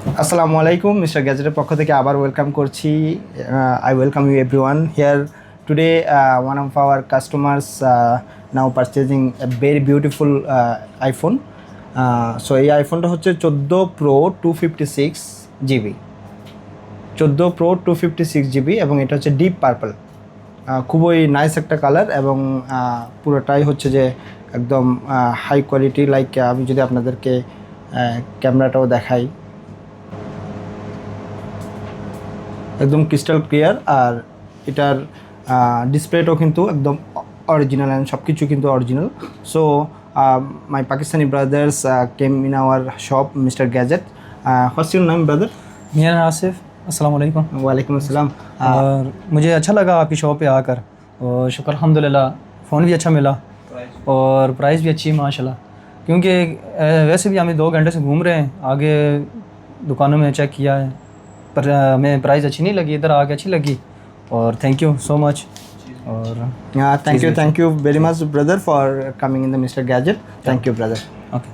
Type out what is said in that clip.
আসসালামু আলাইকুম, মিস্টার গ্যাজেটের পক্ষ থেকে আবার ওয়েলকাম করছি। I welcome you everyone here today. One of our customers now purchasing a very beautiful iPhone. So এই আইফোনটা হচ্ছে 14 Pro 256 GB, 14 Pro 256 GB, এবং এটা হচ্ছে ডিপ পার্পল। খুবই নাইস একটা কালার, এবং পুরোটাই হচ্ছে যে একদম হাই কোয়ালিটি। লাইক আমি যদি আপনাদেরকে ক্যামেরাটাও দেখাই, একদম ক্রিস্টাল ক্লিয়ার। আর এটার ডিসপ্লেটাও কিন্তু একদম অরিজিনাল, অ্যান্ড সব কিছু কিন্তু original. So my Pakistani brothers came in our shop, mister gadget. What's your name brother? मेरा नाम आसिफ। अस्सलाम वालेकुम। वालेकुम अस्सलाम। और मुझे अच्छा लगा आपकी शॉप पे आकर, और शुक्र अल्हम्दुलिल्लाह फ़ोन भी अच्छा मिला और प्राइस भी अच्छी है माशाल्लाह। क्योंकि वैसे भी हम 2 घंटे से घूम रहे हैं, आगे दुकानों में चेक किया है, पर हमें प्राइस अच्छी नहीं लगी, इधर आके अच्छी लगी। और थैंक यू सो मच। और thank you very much brother for coming in the mister gadget. Thank you brother. Okay.